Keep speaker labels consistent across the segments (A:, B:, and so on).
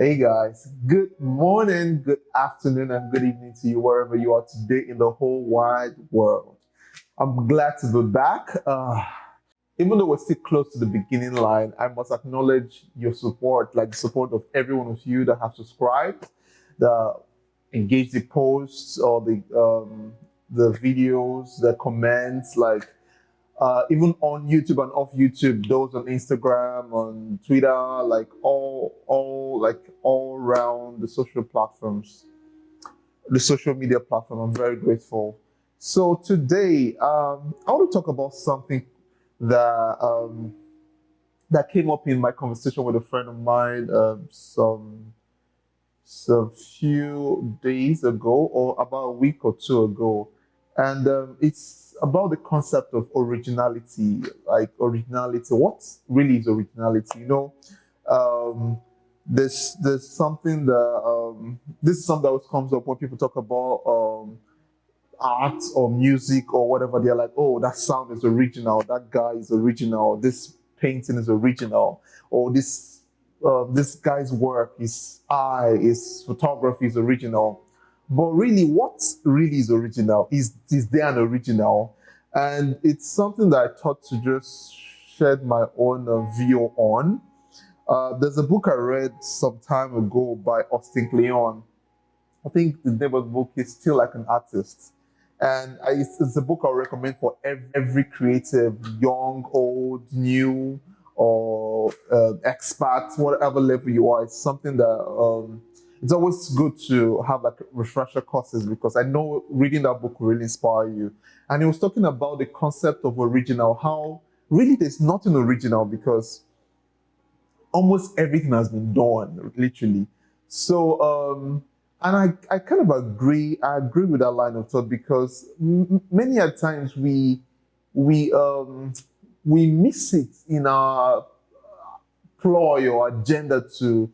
A: Hey guys, good morning, good afternoon, and good evening to you wherever you are today in the whole wide world. I'm glad to be back. Even though we're still close to the beginning line, I must acknowledge your support, like the support of every one of you that have subscribed, the engaged the posts or the videos, the comments, like even on YouTube and off YouTube, those on Instagram, on Twitter, like all around the social platforms, the social media platform. I'm very grateful. So today, I want to talk about something that that came up in my conversation with a friend of mine some few days ago, or about a week or two ago, and it's about the concept of originality. Like originality, what really is originality? Um, there's something that this is something that always comes up when people talk about art or music or whatever. They're like, oh, that sound is original, that guy is original, this painting is original, or this guy's work, his photography is original. But really, what really is original? Is there an original? And it's something that I thought to just shed my own view on. There's a book I read some time ago by Austin Kleon. I think the name of the book is Still Like an Artist. And it's a book I recommend for every creative, young, old, new, or expert, whatever level you are. It's something that it's always good to have like refresher courses, because I know reading that book will really inspire you. And he was talking about the concept of original, how really there's nothing original because almost everything has been done, literally. So, and I kind of agree. I agree with that line of thought, because many a times we um, we miss it in our ploy or agenda to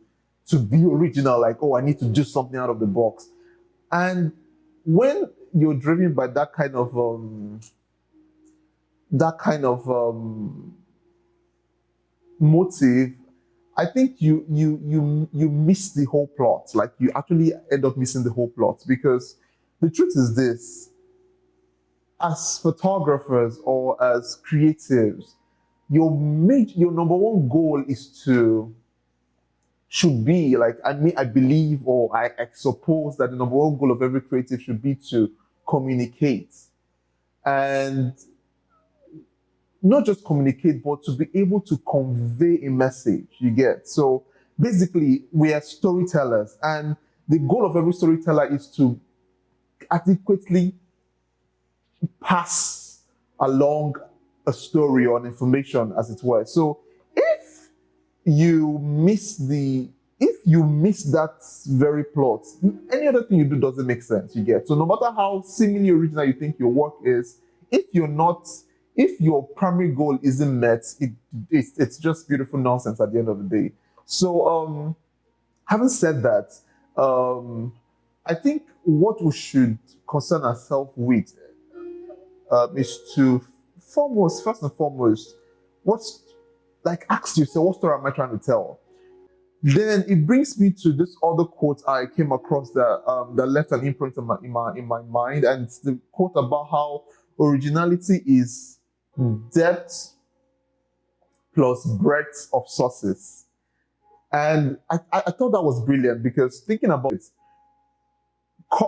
A: be original. Like, oh, I need to do something out of the box. And when you're driven by that kind of motive, I think you miss the whole plot. Like you actually end up missing the whole plot, because the truth is this: as photographers or as creatives, your number one goal is to should be like, I believe, or I suppose that the number one goal of every creative should be to communicate, and not just communicate, but to be able to convey a message. You get? So basically, we are storytellers, and the goal of every storyteller is to adequately pass along a story or an information, as it were. So if you miss the if you miss that very plot, any other thing you do doesn't make sense. You get? So no matter how seemingly original you think your work is, if you're not if your primary goal isn't met, it's just beautiful nonsense at the end of the day. So having said that, um I think what we should concern ourselves with is to first and foremost, what's like ask yourself, what story am I trying to tell? Then it brings me to this other quote I came across that left an imprint in my mind, and it's the quote about how originality is depth plus breadth of sources. And I thought that was brilliant, because thinking about it,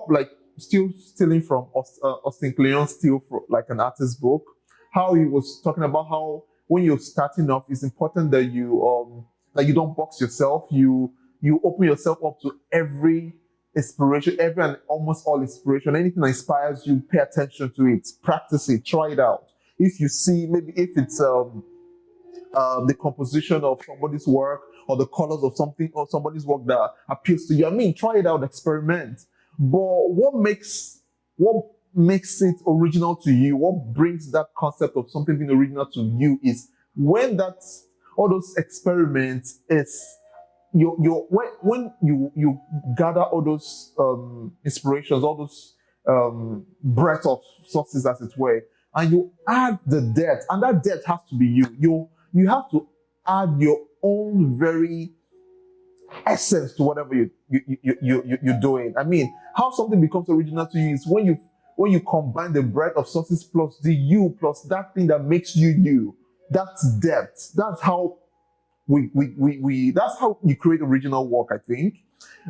A: like still stealing from Austin Kleon, still for, like an artist book, how he was talking about how when you're starting off, it's important that you don't box yourself. You open yourself up to every inspiration, every and almost all inspiration. Anything that inspires you, pay attention to it, practice it, try it out. If you see, maybe if it's the composition of somebody's work, or the colors of something or somebody's work that appeals to you, I mean, try it out, experiment. But what makes it original to you, what brings that concept of something being original to you, is when that all those experiments is when you gather all those inspirations, all those breadth of sources, as it were, and you add the depth, and that depth has to be you. You have to add your own very essence to whatever you're doing. I mean, how something becomes original to you is when you combine the breadth of sources plus the you plus that thing that makes you you. That's depth. That's how that's how you create original work, I think.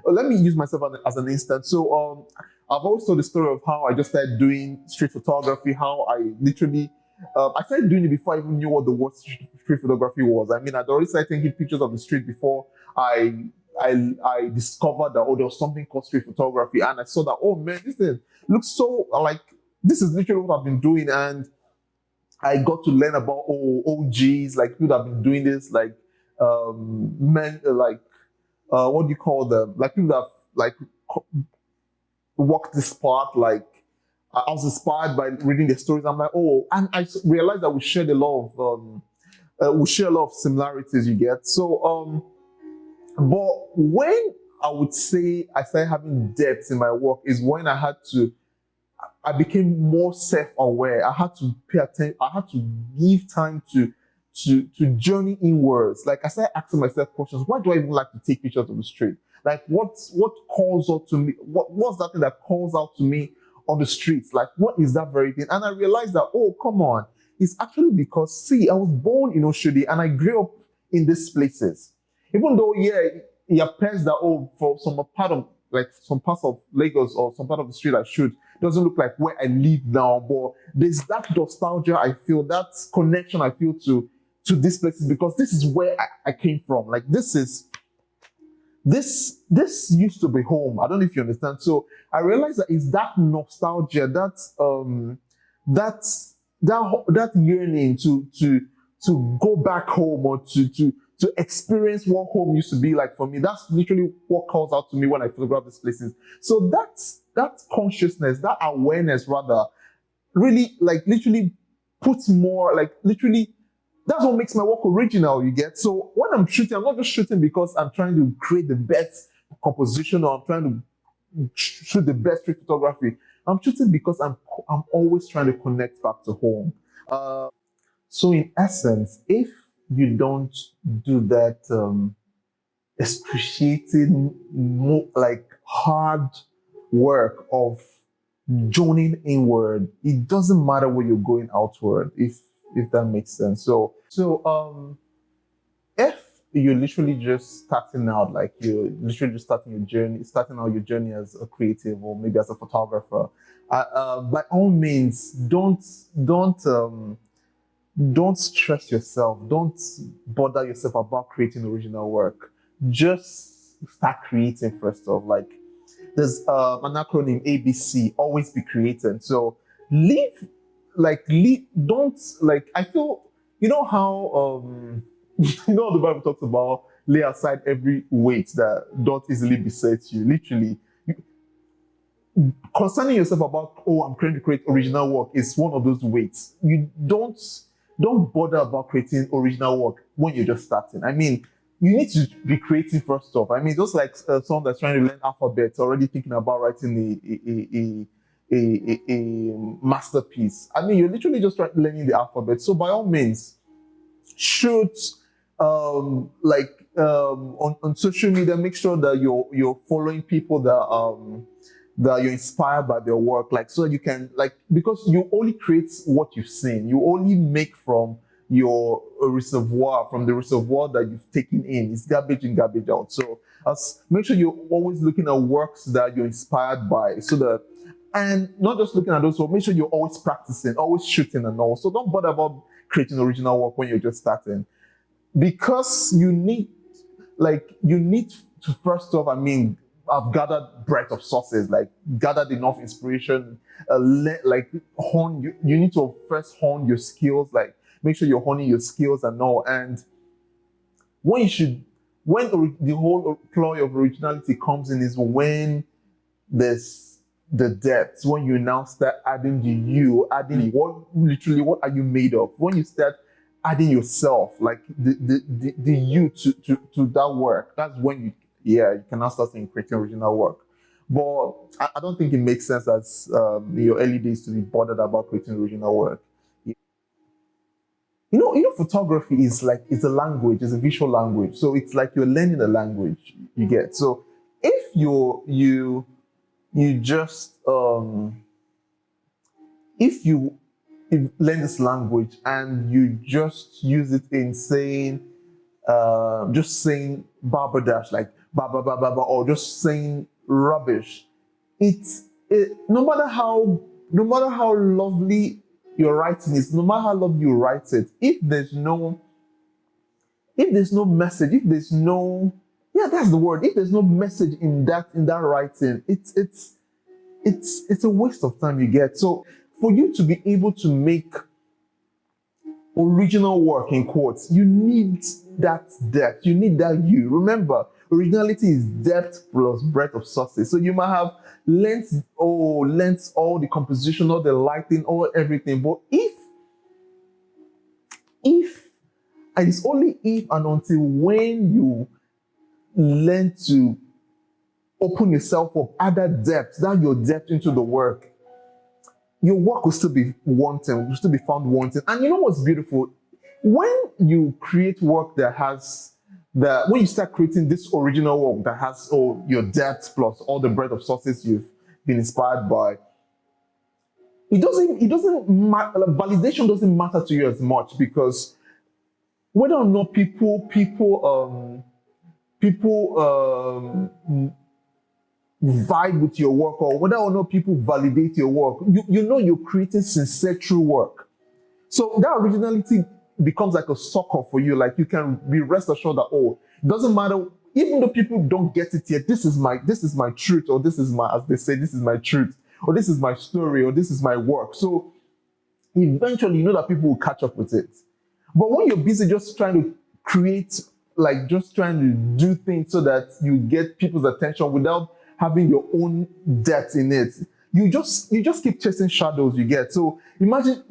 A: Let me use myself as an instance. So I've always told the story of how I just started doing street photography, how I literally I started doing it before I even knew what the word street photography was. I mean, I'd already started taking pictures of the street before I I discovered that, oh, there was something called street photography, and I saw that, oh man, this thing looks so like this is literally what I've been doing. And I got to learn about, oh, OGs, like people that have been doing this, like men, like what do you call them? Like people that have, like walked this path. Like I was inspired by reading the stories. I'm like, oh, and I realized that we shared a lot of we share a lot of similarities. You get so but when I would say I started having depth in my work is when I became more self-aware. I had to pay attention. I had to give time to journey inwards. Like I started asking myself questions. Why do I even like to take pictures of the street? Like what calls out to me? What's that thing that calls out to me on the streets? Like what is that very thing? And I realized that, oh, come on, it's actually because, see, I was born in Oshodi and I grew up in these places. Even though, yeah, it appears that, oh, for some part of, like some parts of Lagos or some part of the street I should doesn't look like where I live now, but there's that nostalgia I feel, that connection I feel to these places because this is where I came from. Like this used to be home. I don't know if you understand. So I realized that it's that nostalgia, that that yearning to go back home or to experience what home used to be like for me. That's literally what calls out to me when I photograph these places. So that consciousness, that awareness rather, really like literally puts more like literally that's what makes my work original, you get. So when I'm shooting, I'm not just shooting because I'm trying to create the best composition or I'm trying to shoot the best street photography. I'm shooting because I'm always trying to connect back to home. So in essence, if you don't do that excruciating, like hard work of joining inward, it doesn't matter where you're going outward. If that makes sense. So if you're literally just starting out, like you're literally just starting out your journey as a creative or maybe as a photographer, by all means, don't stress yourself. Don't bother yourself about creating original work. Just start creating first off. Like there's an acronym ABC, always be creating. So leave, don't like, I feel, you know how, you know, the Bible talks about lay aside every weight that don't easily beset you. Literally, concerning yourself about, oh, I'm trying to create original work is one of those weights. You don't bother about creating original work when you're just starting. I mean, you need to be creative first off. I mean, just like someone that's trying to learn alphabets, already thinking about writing a masterpiece. I mean, you're literally just learning the alphabet. So by all means, shoot on social media. Make sure that you're following people that you're inspired by their work, like so you can like because you only create what you've seen. You only make from your reservoir, from the reservoir that you've taken in. It's garbage in, garbage out. So make sure you're always looking at works that you're inspired by, so that and not just looking at those, but make sure you're always practicing, always shooting and all. So don't bother about creating original work when you're just starting, because you need to first off, I mean, I've gathered breadth of sources, like gathered enough inspiration, like you need to first hone your skills, like make sure you're honing your skills and all. And when you should, the whole ploy of originality comes in is when there's the depth, when you now start adding adding what are you made of, when you start adding yourself, like the you to that work, that's when you can now start seeing creating original work. But I don't think it makes sense as in your early days to be bothered about creating original work. photography is like, it's a language, it's a visual language. So it's like you're learning a language, you get. So if you just if you learn this language and you just use it in saying, just saying barberdash, like ba ba ba ba ba, or just saying rubbish, no matter how lovely your writing is, no matter how lovely you write it, if there's no message, if there's no, yeah, that's the word, if there's no message in that writing, it's a waste of time, you get. So for you to be able to make original work in quotes, you need that depth, you need that you. Remember, originality is depth plus breadth of sources. So you might have learnt all the composition, all the lighting, all everything. But if and it's only if and until when you learn to open yourself up, add that your depth into the work, your work will still be wanting, will still be found wanting. And you know what's beautiful? When you create work when you start creating this original work that has all your depth plus all the breadth of sources you've been inspired by, validation doesn't matter to you as much, because whether or not people vibe with your work, or whether or not people validate your work, you know you're creating sincere, true work. So that originality becomes like a sucker for you. Like, you can be rest assured that, it doesn't matter, even though people don't get it yet, this is my truth, or this is my, as they say, this is my truth, or this is my story, or this is my work. So eventually, you know that people will catch up with it. But when you're busy just trying to create, like just trying to do things so that you get people's attention without having your own depth in it, you just keep chasing shadows, you get. So imagine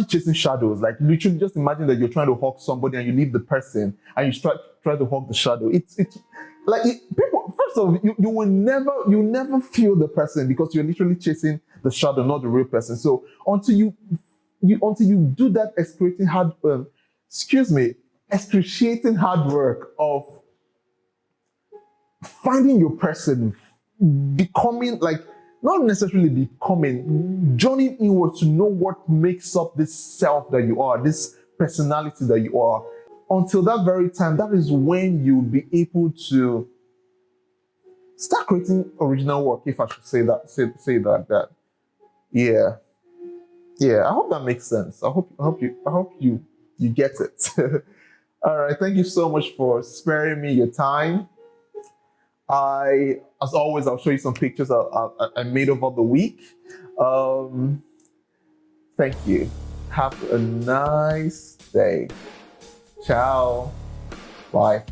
A: chasing shadows. Like, literally, just imagine that you're trying to hug somebody and you leave the person and you try to hug the shadow. It's like, people, first of all, you will never feel the person, because you're literally chasing the shadow, not the real person. So until you do that excruciating hard work of finding your person, becoming, like, not necessarily becoming, journeying inwards to know what makes up this self that you are, this personality that you are. Until that very time, that is when you'll be able to start creating original work, if I should say that. Yeah. I hope that makes sense. I hope you get it. All right. Thank you so much for sparing me your time. As always, I'll show you some pictures I made over the week. Thank you. Have a nice day. Ciao. Bye.